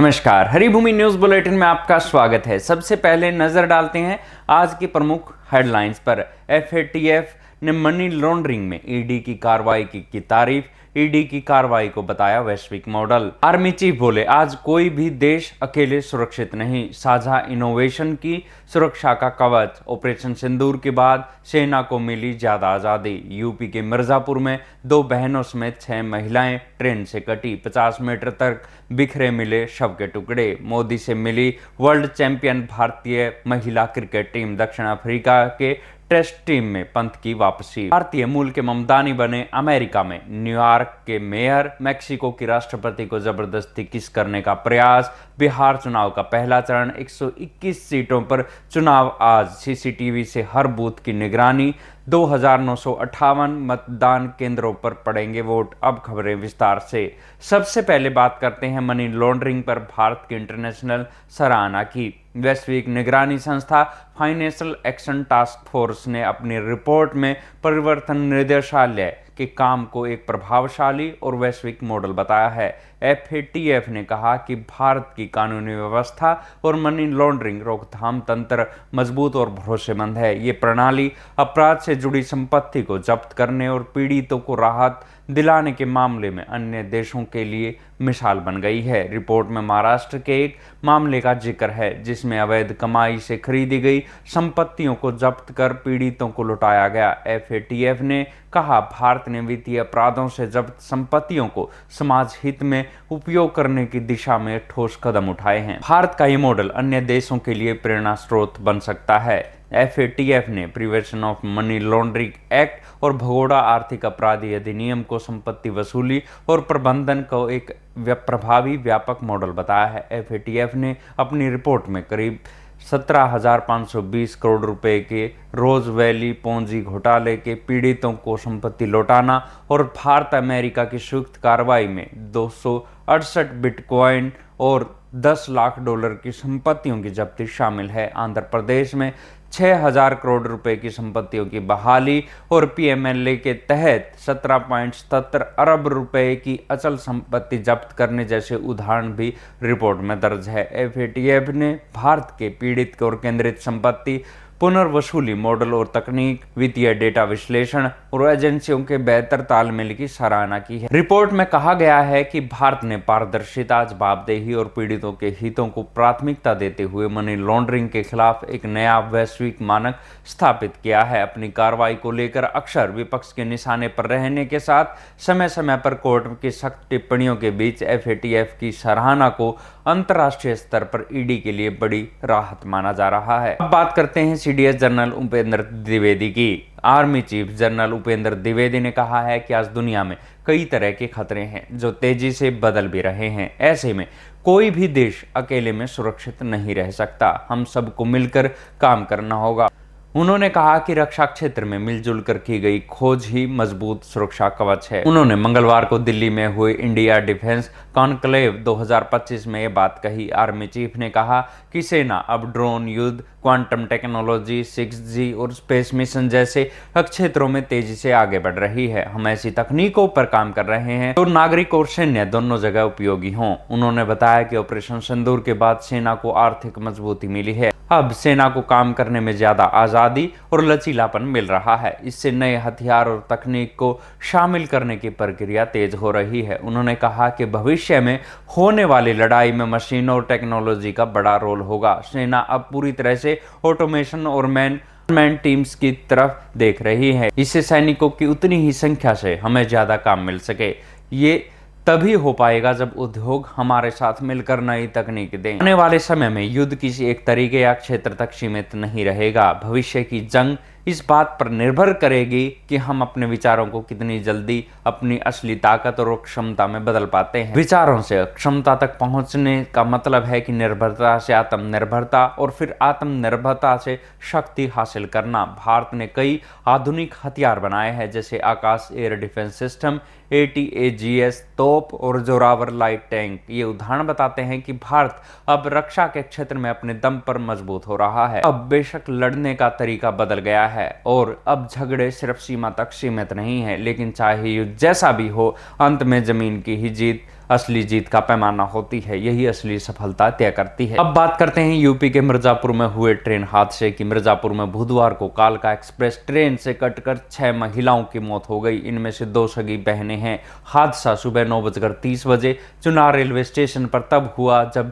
नमस्कार, Haribhoomi news bulletin में आपका स्वागत है। सबसे पहले नजर डालते हैं आज की प्रमुख हेडलाइंस पर। एफएटीएफ ने मनी लॉन्ड्रिंग में ईडी की कार्रवाई की तारीफ। ईडी की कार्रवाई को बताया वैश्विक मॉडल। आर्मी चीफ बोले, आज कोई भी देश अकेले सुरक्षित नहीं, साझा इनोवेशन की सुरक्षा का कवच। ऑपरेशन सिंदूर के बाद सेना को मिली ज्यादा आजादी। यूपी के मिर्जापुर में 2 बहनों समेत 6 महिलाएं ट्रेन से कटी, 50 मीटर तक बिखरे मिले शव के टुकड़े। मोदी से मिली वर्ल्ड चैंपियन भारतीय महिला क्रिकेट टीम। दक्षिण अफ्रीका के टेस्ट टीम में पंत की वापसी। भारतीय मूल के ममदानी बने अमेरिका में। न्यूयॉर्क के मेयर। मैक्सिको की राष्ट्रपति को जबरदस्ती किस करने का प्रयास। बिहार चुनाव का पहला चरण, 121 सीटों पर चुनाव आज। सीसीटीवी से हर बूथ की निगरानी। 2958 मतदान केंद्रों पर पड़ेंगे वोट। अब खबरें विस्तार से। सबसे पहले बात करते हैं मनी लॉन्ड्रिंग पर भारत की इंटरनेशनल सराहना की। वैश्विक निगरानी संस्था फाइनेंशियल एक्शन टास्क फोर्स ने अपनी रिपोर्ट में परिवर्तन निदेशालय के काम को एक प्रभावशाली और वैश्विक मॉडल बताया है। एफएटीएफ ने कहा कि भारत की कानूनी व्यवस्था और मनी लॉन्ड्रिंग रोकथाम तंत्र मजबूत और भरोसेमंद है। ये प्रणाली अपराध से जुड़ी संपत्ति को जब्त करने और पीड़ितों को राहत दिलाने के मामले में अन्य देशों के लिए मिसाल बन गई है। रिपोर्ट में महाराष्ट्र के एक मामले का जिक्र है जिसमें अवैध कमाई से खरीदी गई संपत्तियों को जब्त कर पीड़ितों को लौटाया गया। एफएटीएफ ने कहा, भारत ने वित्तीय अपराधों से जब्त संपत्तियों को समाज हित में उपयोग करने की दिशा में ठोस कदम उठाए हैं। भारत का ये मॉडल अन्य देशों के लिए प्रेरणा स्रोत बन सकता है। एफएटीएफ ने prevention of money laundering act और भगोड़ा आर्थिक अपराधी अधिनियम को संपत्ति वसूली और प्रबंधन को एक प्रभावी व्यापक मॉडल बताया है। एफएटीएफ ने अपनी रिपोर्ट में करीब 17,520 करोड़ रुपए के रोज वैली पोंजी घोटाले के पीड़ितों को संपत्ति लौटाना और भारत अमेरिका की संयुक्त कार्रवाई में 268 बिटकॉइन और 10 लाख डॉलर की संपत्तियों की जब्ती शामिल है। आंध्र प्रदेश में 6,000 करोड़ रुपए की संपत्तियों की बहाली और पीएमएलए के तहत 17.77 अरब रुपए की अचल संपत्ति जब्त करने जैसे उदाहरण भी रिपोर्ट में दर्ज है। एफएटीएफ ने भारत के पीड़ित और केंद्रित संपत्ति पुनर्वसूली मॉडल और तकनीक, वित्तीय डेटा विश्लेषण और एजेंसियों के बेहतर तालमेल की सराहना की है। रिपोर्ट में कहा गया है कि भारत ने पारदर्शिता, जवाबदेही और पीड़ितों के हितों को प्राथमिकता देते हुए मनी लॉन्ड्रिंग के खिलाफ एक नया वैश्विक मानक स्थापित किया है। अपनी कार्रवाई को लेकर अक्सर विपक्ष के निशाने पर रहने के साथ समय समय पर कोर्ट की सख्त टिप्पणियों के बीच एफएटीएफ की सराहना को अंतर्राष्ट्रीय स्तर पर ईडी के लिए बड़ी राहत माना जा रहा है। अब बात करते हैं सीडीएस जनरल उपेंद्र द्विवेदी की। Army chief general Upendra Dwivedi ने कहा है कि आज दुनिया में कई तरह के खतरे हैं जो तेजी से बदल भी रहे हैं। ऐसे में कोई भी देश अकेले में सुरक्षित नहीं रह सकता, हम सबको मिलकर काम करना होगा। उन्होंने कहा कि रक्षा क्षेत्र में मिलजुल कर की गई खोज ही मजबूत सुरक्षा कवच है। उन्होंने मंगलवार को दिल्ली में हुए इंडिया डिफेंस कॉन्क्लेव 2025 में ये बात कही। आर्मी चीफ ने कहा कि सेना अब ड्रोन युद्ध, क्वांटम टेक्नोलॉजी, 6G और स्पेस मिशन जैसे क्षेत्रों में तेजी से आगे बढ़ रही है। हम ऐसी तकनीकों पर काम कर रहे हैं तो नागरिक और सैन्य दोनों जगह उपयोगी हों। उन्होंने बताया कि ऑपरेशन सिंदूर के बाद सेना को आर्थिक मजबूती मिली है। अब सेना को काम करने में ज्यादा आजादी और लचीलापन मिल रहा है। इससे नए हथियार और तकनीक को शामिल करने की प्रक्रिया तेज हो रही है। उन्होंने कहा कि भविष्य में होने वाली लड़ाई में मशीनों और टेक्नोलॉजी का बड़ा रोल होगा। सेना अब पूरी तरह से ऑटोमेशन और मैन टीम्स की तरफ देख रही है। इससे सैनिकों की उतनी ही संख्या से हमें ज्यादा काम मिल सके। ये तभी हो पाएगा जब उद्योग हमारे साथ मिलकर नई तकनीक दें। आने वाले समय में युद्ध किसी एक तरीके या क्षेत्र तक सीमित नहीं रहेगा। भविष्य की जंग इस बात पर निर्भर करेगी कि हम अपने विचारों को कितनी जल्दी अपनी असली ताकत और क्षमता में बदल पाते हैं। विचारों से क्षमता तक पहुंचने का मतलब है कि निर्भरता से आत्मनिर्भरता और फिर आत्मनिर्भरता से शक्ति हासिल करना। भारत ने कई आधुनिक हथियार बनाए हैं जैसे आकाश एयर डिफेंस सिस्टम, ATAGS तोप और जोरावर लाइट टैंक। ये उदाहरण बताते हैं कि भारत अब रक्षा के क्षेत्र में अपने दम पर मजबूत हो रहा है। अब बेशक लड़ने का तरीका बदल गया है और अब झगड़े सिर्फ सीमा तक सीमित नहीं है, लेकिन चाहे युद्ध जैसा भी हो, अंत में जमीन की ही जीत असली जीत का पैमाना होती है, यही असली सफलता तय करती है। अब बात करते हैं यूपी के मिर्जापुर में हुए ट्रेन हादसे की। मिर्जापुर में बुधवार को कालका एक्सप्रेस ट्रेन से कटकर 6 महिलाओं की मौत हो गई। इनमें से 2 सगी बहनें हैं। हादसा सुबह 9:30 चुनार रेलवे स्टेशन पर तब हुआ जब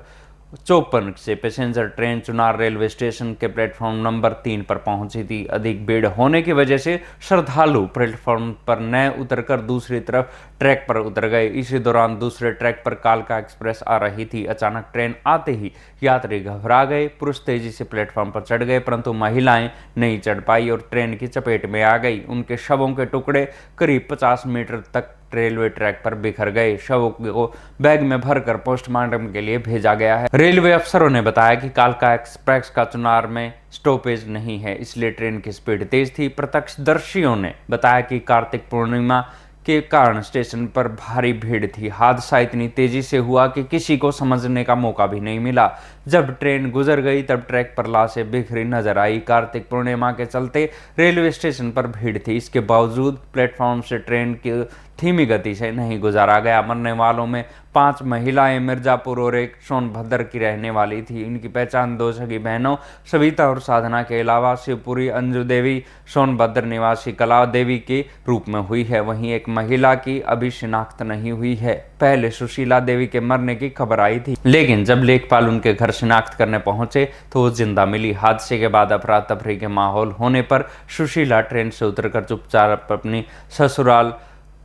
54 से passenger train Chunar railway station के प्लेटफॉर्म नंबर 3 पर पहुंची थी। अधिक भीड़ होने की वजह से श्रद्धालु प्लेटफॉर्म पर न उतरकर दूसरी तरफ ट्रैक पर उतर गए। इसी दौरान दूसरे ट्रैक पर कालका एक्सप्रेस आ रही थी। अचानक ट्रेन आते ही यात्री घबरा गए। पुरुष तेजी से प्लेटफॉर्म पर चढ़ गए, परंतु महिलाएं नहीं चढ़ पाई और ट्रेन की चपेट में आ गई। उनके शवों के टुकड़े करीब 50 मीटर तक रेलवे ट्रैक पर बिखर गए। शवों को बैग में भरकर पोस्टमार्टम के लिए भेजा गया है। रेलवे अफसरों ने बताया कि कालका एक्सप्रेस का चुनार में स्टॉपेज नहीं है, इसलिए ट्रेन की स्पीड तेज थी। प्रत्यक्षदर्शियों ने बताया कि कार्तिक पूर्णिमा के कारण स्टेशन पर भारी भीड़ थी। हादसा इतनी तेजी से हुआ कि किसी को समझने का मौका भी नहीं मिला। जब ट्रेन गुजर गई तब ट्रैक पर लाशें बिखरी नजर आई। कार्तिक पूर्णिमा के चलते रेलवे स्टेशन पर भीड़ थी। इसके बावजूद प्लेटफॉर्म से ट्रेन की धीमी गति से नहीं गुजारा गया। मरने वालों में 5 महिलाएं मिर्जापुर और एक सोनभद्र की रहने वाली थी। इनकी पहचान 2 सगी बहनों सविता और साधना के अलावा शिवपुरी अंजू देवी सोनभद्र निवासी कला देवी के रूप में हुई है। वहीं एक महिला की अभी शिनाख्त नहीं हुई है। पहले सुशीला देवी के मरने की खबर आई थी, लेकिन जब लेखपाल उनके घर शिनाख्त करने पहुंचे तो वो जिंदा मिली। हादसे के बाद अफरा तफरी के माहौल होने पर सुशीला ट्रेन से उतरकर चुपचाप अपनी ससुराल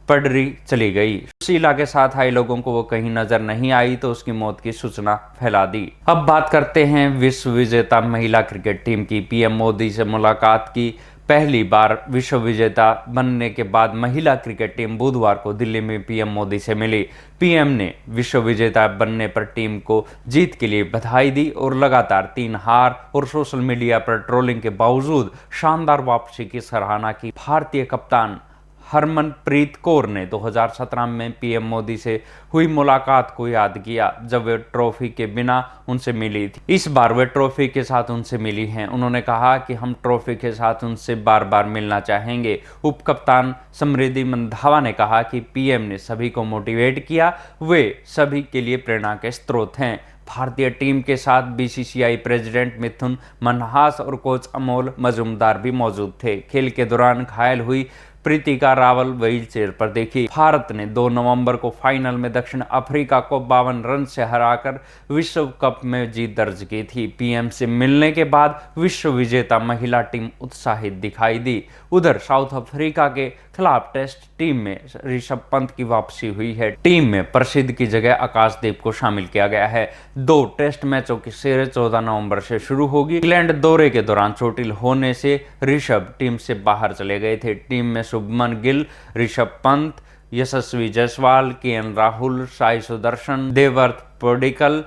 पडरी चली गई। सुशीला के साथ आए लोगों को वो कहीं नजर नहीं आई तो उसकी मौत की सूचना फैला दी। अब बात करते हैं विश्व विजेता महिला क्रिकेट टीम की। पीएम मोदी से मुलाकात की। पहली बार विश्व विजेता बनने के बाद महिला क्रिकेट टीम बुधवार को दिल्ली में पीएम मोदी से मिली। पीएम ने विश्व विजेता बनने पर टीम को जीत के लिए बधाई दी और लगातार 3 हार और सोशल मीडिया पर ट्रोलिंग के बावजूद शानदार वापसी की सराहना की। भारतीय कप्तान हरमनप्रीत कौर ने 2017 में पीएम मोदी से हुई मुलाकात को याद किया जब वे ट्रॉफी के बिना उनसे मिली थी। इस बार वे ट्रॉफी के साथ उनसे मिली हैं। उन्होंने कहा कि हम ट्रॉफी के साथ उनसे बार बार मिलना चाहेंगे। उप कप्तान समृद्धि मंधावा ने कहा कि पीएम ने सभी को मोटिवेट किया, वे सभी के लिए प्रेरणा के स्रोत हैं। भारतीय टीम के साथ बीसीसीआई प्रेसिडेंट मिथुन मनहास और कोच अमोल मजूमदार भी मौजूद थे। खेल के दौरान घायल हुई प्रीतिका रावल व्हील चेयर पर देखी। भारत ने 2 नवंबर को फाइनल में दक्षिण अफ्रीका को 52 रन से हराकर विश्व कप में जीत दर्ज की थी। पीएम से मिलने के बाद विश्व विजेता महिला टीम उत्साहित दिखाई दी। उधर साउथ अफ्रीका के खिलाफ टेस्ट टीम में ऋषभ पंत की वापसी हुई है। टीम में प्रसिद्ध की जगह आकाशदीप को शामिल किया गया है। 2 टेस्ट मैचों की सीरीज 14 नवंबर से शुरू होगी। इंग्लैंड दौरे के दौरान चोटिल होने से ऋषभ टीम से बाहर चले गए थे। टीम में शुभमन गिल, ऋषभ पंत, यशस्वी जायसवाल, केएल राहुल, साई सुदर्शन, देवव्रत पडिक्कल,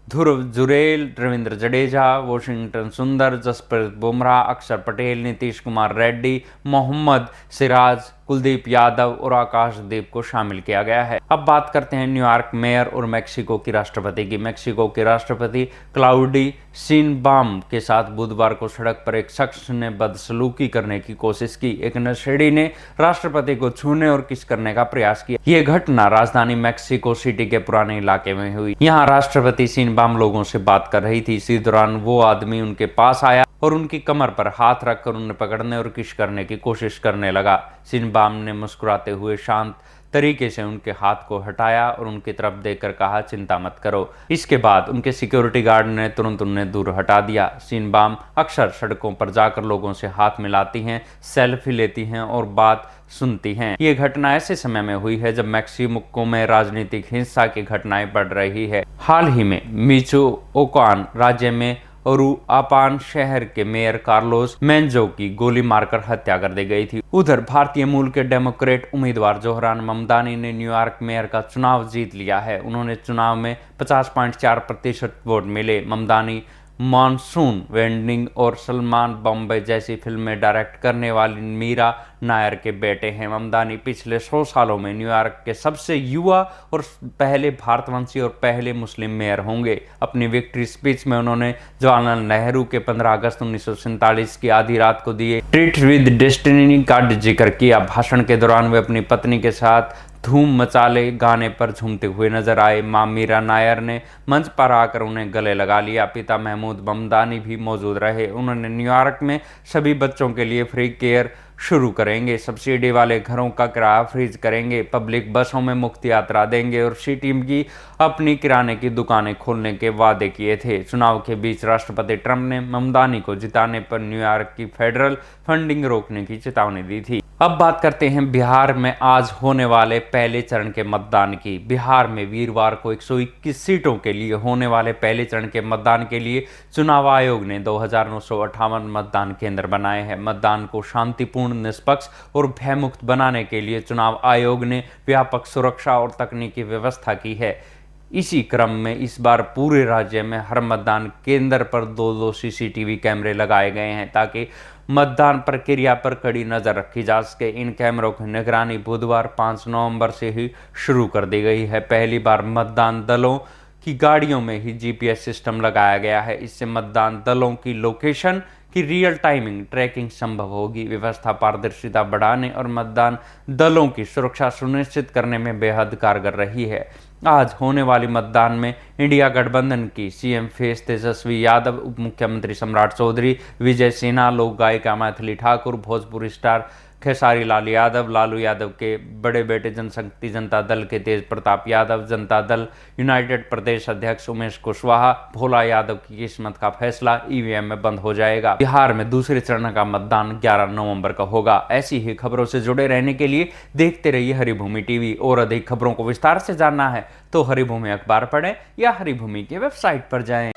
ध्रुव जुरेल, रविंद्र जडेजा, वॉशिंगटन सुंदर, जसप्रीत बुमराह, अक्षर पटेल, नीतीश कुमार रेड्डी, मोहम्मद सिराज, कुलदीप यादव और आकाशदीप को शामिल किया गया है। अब बात करते हैं न्यूयॉर्क मेयर और मेक्सिको की राष्ट्रपति की। मेक्सिको के राष्ट्रपति क्लाउडी शिनबाम के साथ बुधवार को सड़क पर एक शख्स ने बदसलूकी करने की कोशिश की। एक नशेड़ी ने राष्ट्रपति को छूने और किस करने का प्रयास किया। ये घटना राजधानी मेक्सिको सिटी के पुराने इलाके में हुई। यहाँ राष्ट्रपति शिनबाम लोगों से बात कर रही थी। इसी दौरान वो आदमी उनके पास आया और उनकी कमर पर हाथ रखकर उन्हें पकड़ने और किस करने की कोशिश करने लगा। शिनबाम ने मुस्कुराते हुए शांत तरीके से उनके हाथ को हटाया और उनकी तरफ देखकर कहा, चिंता मत करो। इसके बाद उनके सिक्योरिटी गार्ड ने तुरंत उन्हें दूर हटा दिया। शिनबाम अक्सर सड़कों पर जाकर लोगों से हाथ मिलाती हैं, सेल्फी लेती हैं और बात सुनती हैं। ये घटना ऐसे समय में हुई है जब मेक्सिको में राजनीतिक हिंसा की घटनाएं बढ़ रही है। हाल ही में मिचोअकान राज्य में उरुआपान शहर के मेयर कार्लोस मेंजो की गोली मारकर हत्या कर दी गई थी। उधर भारतीय मूल के डेमोक्रेट उम्मीदवार जोहरान ममदानी ने न्यूयॉर्क मेयर का चुनाव जीत लिया है। उन्होंने चुनाव में 50.4% वोट मिले। ममदानी मानसून वेंडिंग और सलमान बॉम्बे जैसी फिल्में डायरेक्ट करने वाली मीरा नायर के बेटे हैं। ममदानी पिछले 100 सालों में न्यूयॉर्क के सबसे युवा और पहले भारतवंशी और पहले मुस्लिम मेयर होंगे। अपनी विक्ट्री स्पीच में उन्होंने जवाहरलाल नेहरू के 15 अगस्त 1947 की आधी रात को दिए ट्रीट विद डेस्टिनी का जिक्र किया। भाषण के दौरान वे अपनी पत्नी के साथ धूम मचाले गाने पर झूमते हुए नजर आए। मां मीरा नायर ने मंच पर आकर उन्हें गले लगा लिया। पिता महमूद ममदानी भी मौजूद रहे। उन्होंने न्यूयॉर्क में सभी बच्चों के लिए फ्री केयर शुरू करेंगे, सब्सिडी वाले घरों का किराया फ्रीज करेंगे, पब्लिक बसों में मुफ्त यात्रा देंगे और सिटी की अपनी किराने की दुकानें खोलने के वादे किए थे। चुनाव के बीच राष्ट्रपति ट्रंप ने ममदानी को जिताने पर न्यूयॉर्क की फेडरल फंडिंग रोकने की चेतावनी दी थी। अब बात करते हैं बिहार में आज होने वाले पहले चरण के मतदान की। बिहार में वीरवार को 121 सीटों के लिए होने वाले पहले चरण के मतदान के लिए चुनाव आयोग ने 2958 मतदान केंद्र बनाए हैं। मतदान को शांतिपूर्ण, निष्पक्ष और भयमुक्त बनाने के लिए चुनाव आयोग ने व्यापक सुरक्षा और तकनीकी व्यवस्था की है। इसी क्रम में इस बार पूरे राज्य में हर मतदान केंद्र पर 2-2 सीसीटीवी कैमरे लगाए गए हैं ताकि मतदान प्रक्रिया पर कड़ी नजर रखी जा सके। इन कैमरों की निगरानी बुधवार 5 नवंबर से ही शुरू कर दी गई है। पहली बार मतदान दलों की गाड़ियों में ही जीपीएस सिस्टम लगाया गया है। इससे मतदान दलों की लोकेशन की रियल टाइमिंग ट्रैकिंग संभव होगी। व्यवस्था पारदर्शिता बढ़ाने और मतदान दलों की सुरक्षा सुनिश्चित करने में बेहद कारगर रही है। आज होने वाली मतदान में इंडिया गठबंधन की सीएम फेस तेजस्वी यादव, उप मुख्यमंत्री सम्राट चौधरी, विजय सिन्हा, लोक गायिका मैथिली ठाकुर, भोजपुरी स्टार खेसारी लाल यादव, लालू यादव के बड़े बेटे जनशक्ति जनता दल के तेज प्रताप यादव, जनता दल यूनाइटेड प्रदेश अध्यक्ष उमेश कुशवाहा, भोला यादव की किस्मत का फैसला ईवीएम में बंद हो जाएगा। बिहार में दूसरे चरण का मतदान 11 नवंबर का होगा। ऐसी ही खबरों से जुड़े रहने के लिए देखते रहिए हरिभूमि टीवी। और अधिक खबरों को विस्तार से जानना है तो हरिभूमि अखबार पढ़ें या हरिभूमि की वेबसाइट पर जाएं।